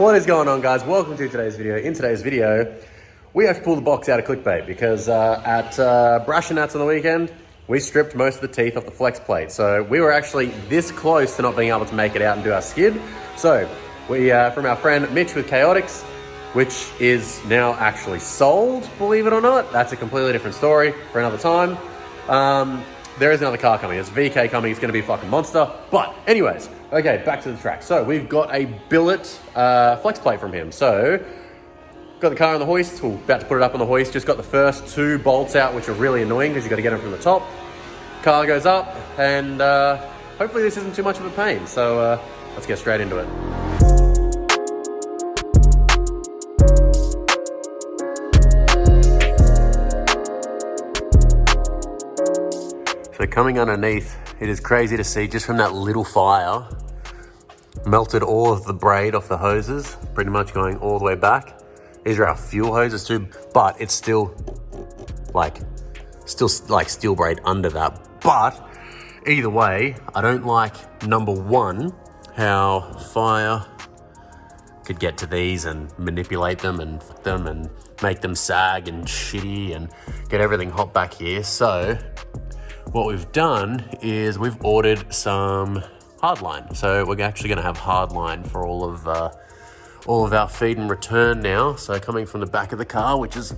What is going on, guys? Welcome to today's video. In today's video, we have to pull the box out of clickbait because at Brashnats on the weekend, we stripped most of the teeth off the flex plate. So we were actually this close to not being able to make it out and do our skid. So we, from our friend Mitch with Chaotix, which is now actually sold, believe it or not. That's a completely different story for another time. There is another car coming. It's VK coming. It's going to be a fucking monster. But anyways, okay, back to the track. So we've got a billet flex plate from him. So got the car on the hoist. We're about to put it up on the hoist. Just got the first two bolts out, which are really annoying because you've got to get them from the top. Car goes up, and hopefully this isn't too much of a pain. So let's get straight into it. So coming underneath, it is crazy to see just from that little fire, melted all of the braid off the hoses, pretty much going all the way back. These are our fuel hoses too, but it's still like steel braid under that. But either way, I don't like, number one, how fire could get to these and manipulate them and fuck them and make them sag and shitty and get everything hot back here. So what we've done is we've ordered some hardline. So we're actually going to have hardline for all of our feed and return now. So coming from the back of the car, which is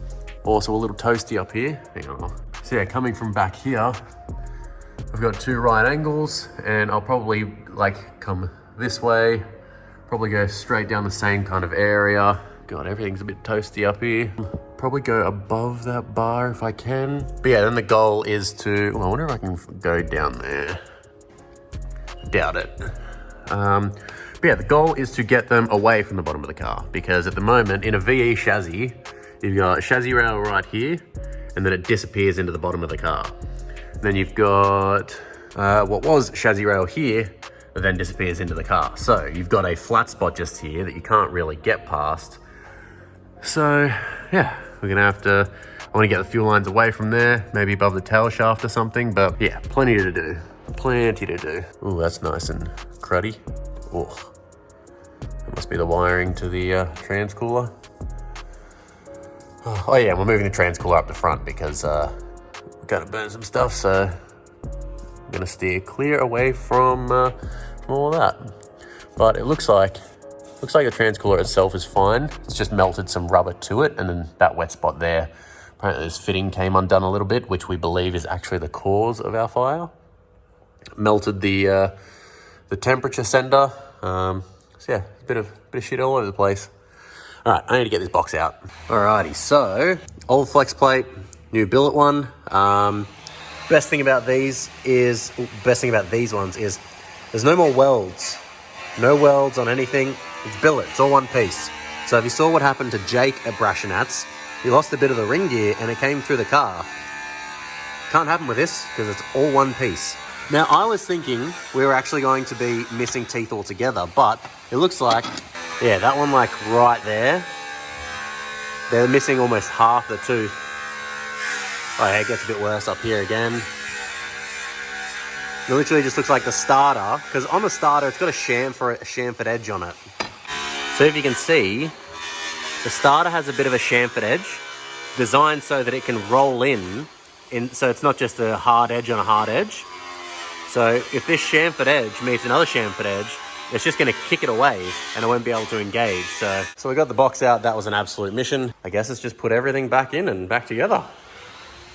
also a little toasty up here. Hang on. So yeah, coming from back here, I've got two right angles, and I'll probably come this way, probably go straight down the same kind of area. God, everything's a bit toasty up here. Probably go above that bar if I can. But yeah, then the goal is to, I wonder if I can go down there. Doubt it. But yeah, the goal is to get them away from the bottom of the car, because at the moment in a VE chassis, you've got a chassis rail right here, and then it disappears into the bottom of the car. And then you've got what was chassis rail here, that then disappears into the car. So you've got a flat spot just here that you can't really get past. So yeah, we're gonna have to, I wanna get the fuel lines away from there, maybe above the tail shaft or something, but yeah, plenty to do. Ooh, that's nice and cruddy. Oh, that must be the wiring to the transcooler. Oh yeah, we're moving the transcooler up the front because we're gonna burn some stuff, so I'm gonna steer clear away from all of that. But it looks like the transcooler itself is fine. It's just melted some rubber to it, and then that wet spot there, apparently this fitting came undone a little bit, which we believe is actually the cause of our fire. Melted the temperature sender. So yeah, a bit of shit all over the place. All right, I need to get this box out. Alrighty, so old flex plate, new billet one. Best thing about these ones is there's no more welds. No welds on anything. It's billet, it's all one piece. So if you saw what happened to Jake at Brashnats, he lost a bit of the ring gear and it came through the car. Can't happen with this because it's all one piece. Now, I was thinking we were actually going to be missing teeth altogether, but it looks like, yeah, that one right there, they're missing almost half the tooth. Oh yeah, it gets a bit worse up here again. It literally just looks like the starter, because on the starter, it's got a chamfered edge on it. So if you can see, the starter has a bit of a chamfered edge, designed so that it can roll in, so it's not just a hard edge on a hard edge. So if this chamfered edge meets another chamfered edge, it's just going to kick it away and it won't be able to engage. So we got the box out. That was an absolute mission. I guess it's just put everything back in and back together.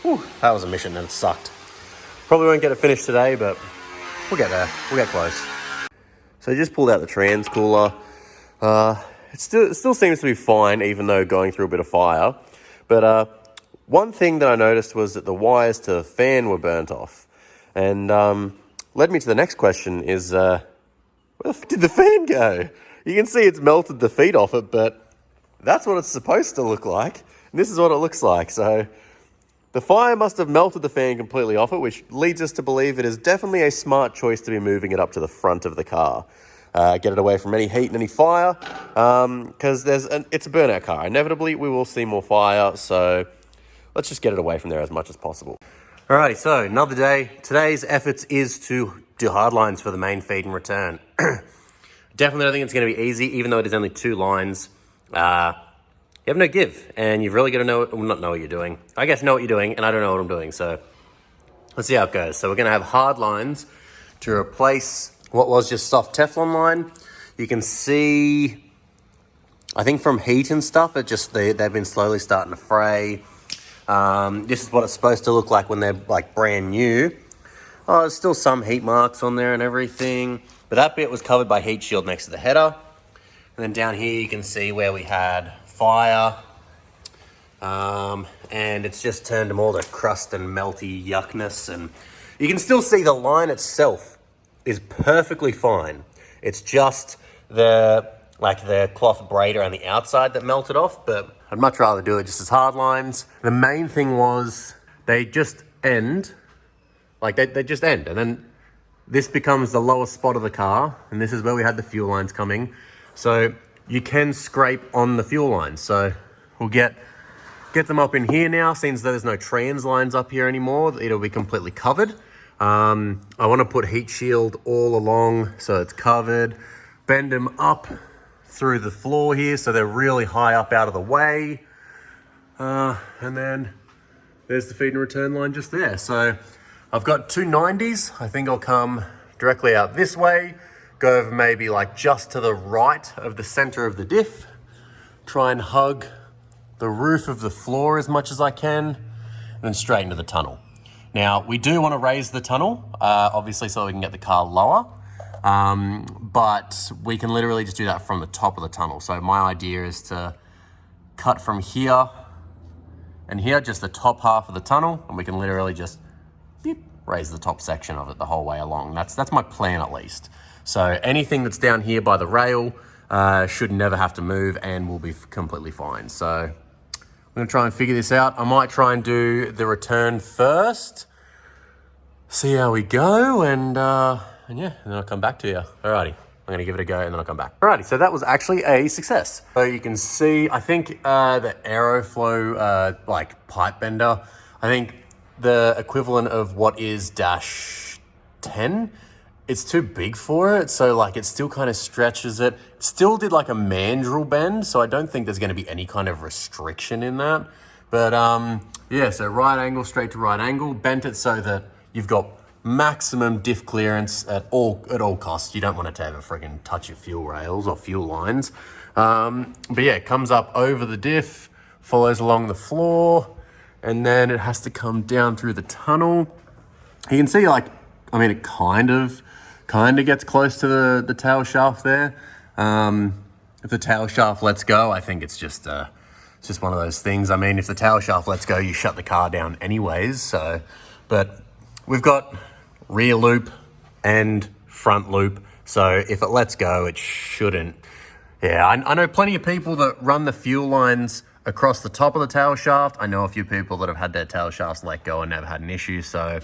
Whew, that was a mission and it sucked. Probably won't get it finished today, but we'll get there. We'll get close. So I just pulled out the transcooler. It still seems to be fine, even though going through a bit of fire. But one thing that I noticed was that the wires to the fan were burnt off. And led me to the next question is, where the f did the fan go? You can see it's melted the feet off it, but that's what it's supposed to look like. And this is what it looks like. So the fire must have melted the fan completely off it, which leads us to believe it is definitely a smart choice to be moving it up to the front of the car. Get it away from any heat and any fire, because it's a burnout car. Inevitably, we will see more fire, so let's just get it away from there as much as possible. Alrighty, so another day. Today's efforts is to do hardlines for the main feed and return. Definitely don't think it's going to be easy, even though it is only 2 lines. You have no give, and you've really got to not know what you're doing. I guess know what you're doing, and I don't know what I'm doing, so let's see how it goes. So we're going to have hard lines to replace what was just soft Teflon line. You can see, I think from heat and stuff, they've been slowly starting to fray. This is what it's supposed to look like when they're like brand new. Oh, there's still some heat marks on there and everything, but that bit was covered by heat shield next to the header. And then down here you can see where we had fire, and it's just turned them all to crust and melty yuckness. And you can still see the line itself is perfectly fine. It's just the cloth braid around the outside that melted off, but I'd much rather do it just as hard lines. The main thing was they just end, they just end, and then this becomes the lowest spot of the car, and this is where we had the fuel lines coming. So you can scrape on the fuel lines. So we'll get them up in here now, since there's no trans lines up here anymore. It'll be completely covered. I want to put heat shield all along so it's covered. Bend them up through the floor here so they're really high up out of the way. And then there's the feed and return line just there. So I've got 2 90s. I think I'll come directly out this way, go over maybe like just to the right of the center of the diff, try and hug the roof of the floor as much as I can, and then straight into the tunnel. Now, we do want to raise the tunnel, obviously, so we can get the car lower, but we can literally just do that from the top of the tunnel. So my idea is to cut from here and here, just the top half of the tunnel, and we can literally just raise the top section of it the whole way along. That's my plan, at least. So anything that's down here by the rail should never have to move and will be completely fine. So I'm gonna try and figure this out. I might try and do the return first, see how we go, and yeah, and then I'll come back to you. Alrighty, I'm gonna give it a go and then I'll come back. Alrighty, so that was actually a success. So you can see, I think the Aeroflow pipe bender, I think the equivalent of what is dash 10, it's too big for it, so it still kind of stretches it. Still did like a mandrel bend, so I don't think there's going to be any kind of restriction in that. But yeah, so right angle, straight to right angle, bent it so that you've got maximum diff clearance at all costs. You don't want it to ever friggin' touch your fuel rails or fuel lines. But yeah, it comes up over the diff, follows along the floor, and then it has to come down through the tunnel. You can see it kind of gets close to the tail shaft there. If the tail shaft lets go, I think it's just one of those things. I mean, if the tail shaft lets go, you shut the car down anyways. So, but we've got rear loop and front loop. So if it lets go, it shouldn't. Yeah, I know plenty of people that run the fuel lines across the top of the tail shaft. I know a few people that have had their tail shafts let go and never had an issue. So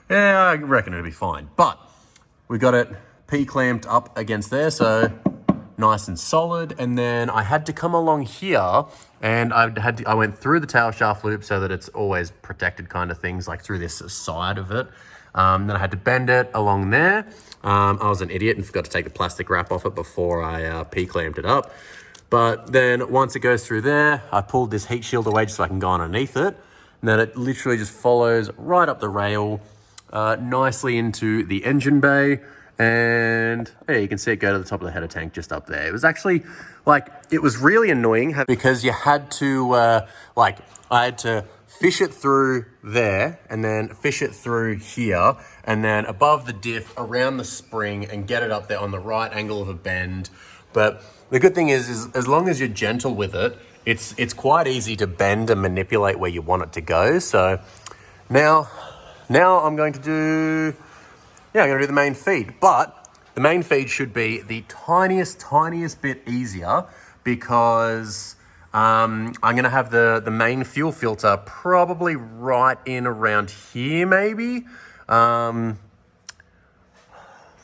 yeah, I reckon it'll be fine. But we got it P-clamped up against there, so nice and solid. And then I had to come along here, and I went through the tail shaft loop so that it's always protected kind of things, like through this side of it. Then I had to bend it along there. I was an idiot and forgot to take the plastic wrap off it before I P-clamped it up. But then once it goes through there, I pulled this heat shield away just so I can go underneath it. And then it literally just follows right up the rail, nicely into the engine bay. And yeah, you can see it go to the top of the header tank just up there. It was actually it was really annoying because you had to I had to fish it through there and then fish it through here and then above the diff around the spring and get it up there on the right angle of a bend. But the good thing is as long as you're gentle with it, it's quite easy to bend and manipulate where you want it to go. So now I'm going to do the main feed, but the main feed should be the tiniest bit easier because I'm going to have the main fuel filter probably right in around here maybe. I'm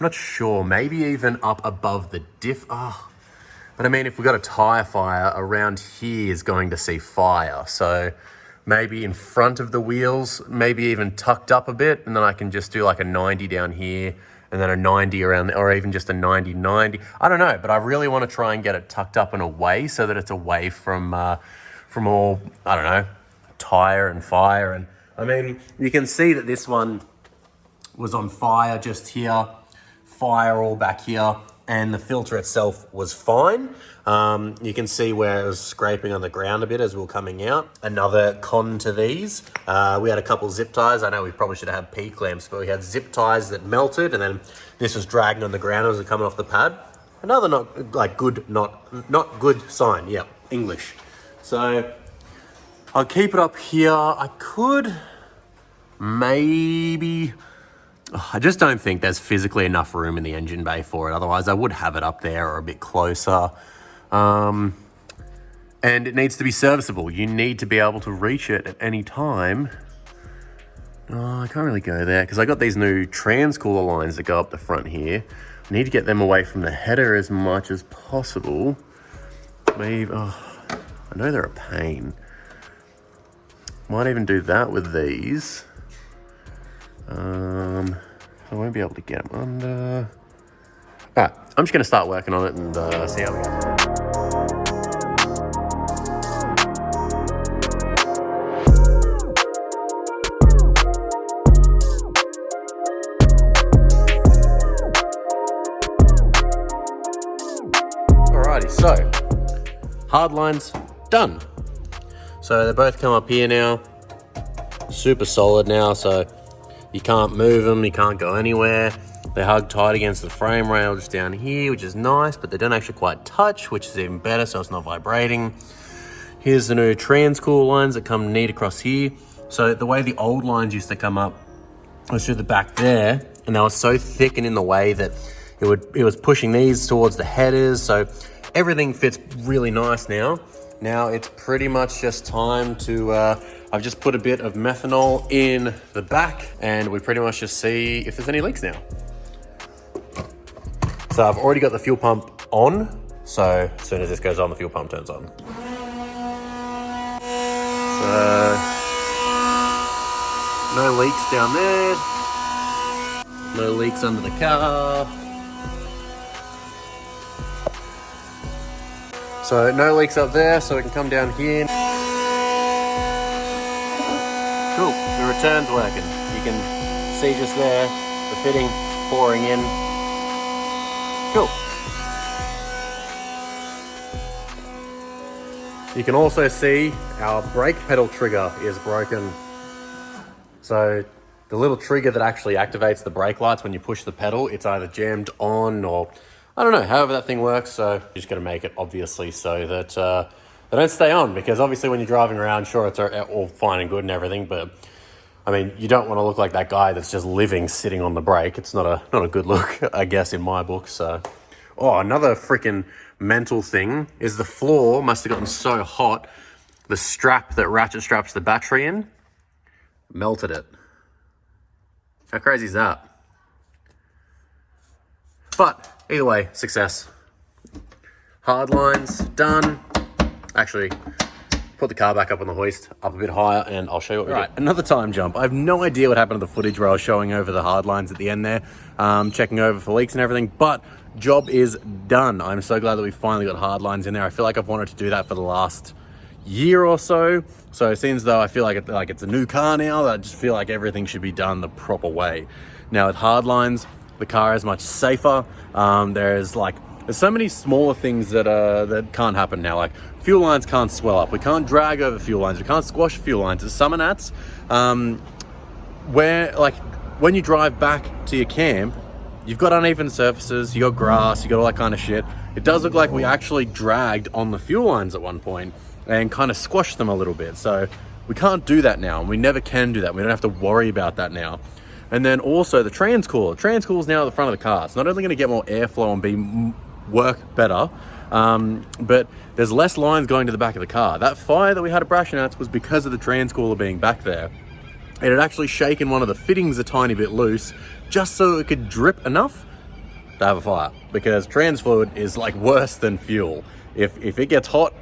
not sure, maybe even up above the diff. But I mean, if we've got a tire fire, around here is going to see fire. So maybe in front of the wheels, maybe even tucked up a bit, and then I can just do like a 90 down here and then a 90 around there, or even just a 90. I don't know, but I really want to try and get it tucked up and away so that it's away from all, I don't know, tire and fire. And I mean, you can see that this one was on fire just here, fire all back here, and the filter itself was fine. You can see where it was scraping on the ground a bit as we were coming out. Another con to these, we had a couple zip ties. I know we probably should have had P-clamps, but we had zip ties that melted, and then this was dragging on the ground as it was coming off the pad. Another not good sign. Yeah, English. So I'll keep it up here. I could maybe... I just don't think there's physically enough room in the engine bay for it. Otherwise, I would have it up there or a bit closer. And it needs to be serviceable. You need to be able to reach it at any time. Oh, I can't really go there because I got these new transcooler lines that go up the front here. I need to get them away from the header as much as possible. Maybe, I know they're a pain. Might even do that with these. I won't be able to get them under. All right, I'm just going to start working on it and see how we go. Alrighty, so hard lines done. So they both come up here now, super solid now, so you can't move them, you can't go anywhere. They hug tight against the frame rail just down here, which is nice, but they don't actually quite touch, which is even better, so it's not vibrating. Here's the new transcool lines that come neat across here. So the way the old lines used to come up was through the back there, and they were so thick and in the way that it was pushing these towards the headers, so everything fits really nice now. Now it's pretty much just time to, I've just put a bit of methanol in the back, and we pretty much just see if there's any leaks now. So I've already got the fuel pump on, so as soon as this goes on, the fuel pump turns on. So, no leaks down there, no leaks under the car. So no leaks up there, so we can come down here. Cool, the return's working. You can see just there, the fitting pouring in. Cool. You can also see our brake pedal trigger is broken. So the little trigger that actually activates the brake lights when you push the pedal, it's either jammed on or, I don't know, however that thing works. So you just got to make it obviously so that they don't stay on, because obviously when you're driving around, sure, it's all fine and good and everything, but I mean, you don't want to look like that guy that's just living sitting on the brake. It's not a good look, I guess, in my book. So, another freaking mental thing is the floor must have gotten so hot, the strap that ratchet straps the battery in melted it. How crazy is that? But either way, success. Hard lines done. Actually, put the car back up on the hoist, up a bit higher, and I'll show you what we did. Another time jump. I have no idea what happened to the footage where I was showing over the hard lines at the end there, checking over for leaks and everything, but job is done. I'm so glad that we finally got hard lines in there. I feel like I've wanted to do that for the last year or so. So it seems though I feel like it's a new car now, that I just feel like everything should be done the proper way. Now with hard lines, the car is much safer. There's so many smaller things that can't happen now. Like fuel lines can't swell up. We can't drag over fuel lines. We can't squash fuel lines. There's some nats where when you drive back to your camp, you've got uneven surfaces, you got grass, you got all that kind of shit. It does look like we actually dragged on the fuel lines at one point and kind of squashed them a little bit. So we can't do that now, and we never can do that. We don't have to worry about that now. And then also the transcooler. Transcooler is now at the front of the car. It's not only going to get more airflow and work better, but there's less lines going to the back of the car. That fire that we had at Brashnats was because of the transcooler being back there. It had actually shaken one of the fittings a tiny bit loose just so it could drip enough to have a fire, because trans fluid is worse than fuel. If it gets hot,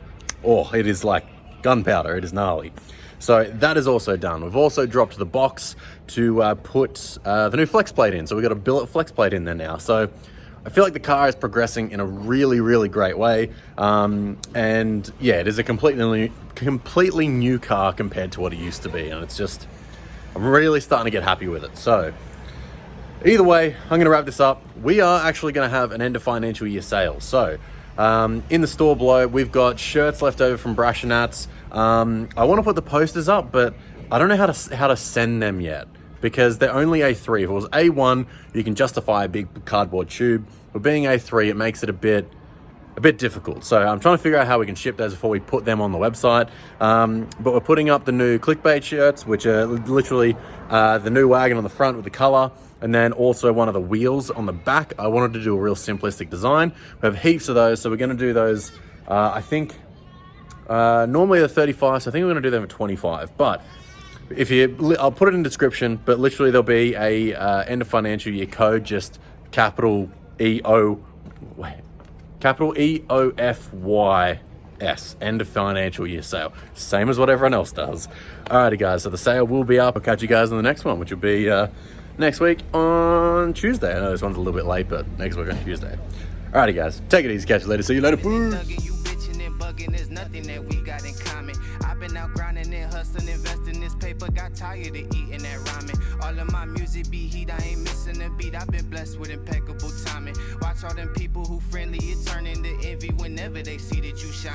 it is like gunpowder. It is gnarly. So that is also done. We've also dropped the box to put the new flex plate in. So we've got a billet flex plate in there now. So I feel like the car is progressing in a really, really great way. And yeah, it is a completely new car compared to what it used to be. And it's just, I'm really starting to get happy with it. So either way, I'm gonna wrap this up. We are actually gonna have an end of financial year sale. So in the store below, we've got shirts left over from Brashnats. I wanna put the posters up, but I don't know how to send them yet because they're only A3. If it was A1, you can justify a big cardboard tube. But being A3, it makes it a bit difficult. So I'm trying to figure out how we can ship those before we put them on the website. But we're putting up the new clickbait shirts, which are literally the new wagon on the front with the color, and then also one of the wheels on the back. I wanted to do a real simplistic design. We have heaps of those, so we're gonna do those, I think, normally they're 35, so I think we're gonna do them at 25. But I'll put it in the description, but literally there'll be a end of financial year code, just capital EOFYS, end of financial year sale. Same as what everyone else does. Alrighty guys, so the sale will be up. I'll catch you guys in the next one, which will be next week on Tuesday. I know this one's a little bit late, but next week on Tuesday. Alrighty guys, take it easy, catch you later. See you later, boo. There's nothing that we got in common. I've been out grinding and hustling, investing this paper, got tired of eating that ramen. All of my music be heat, I ain't missing a beat. I've been blessed with impeccable timing. Watch all them people who friendly, it turn into envy whenever they see that you shine.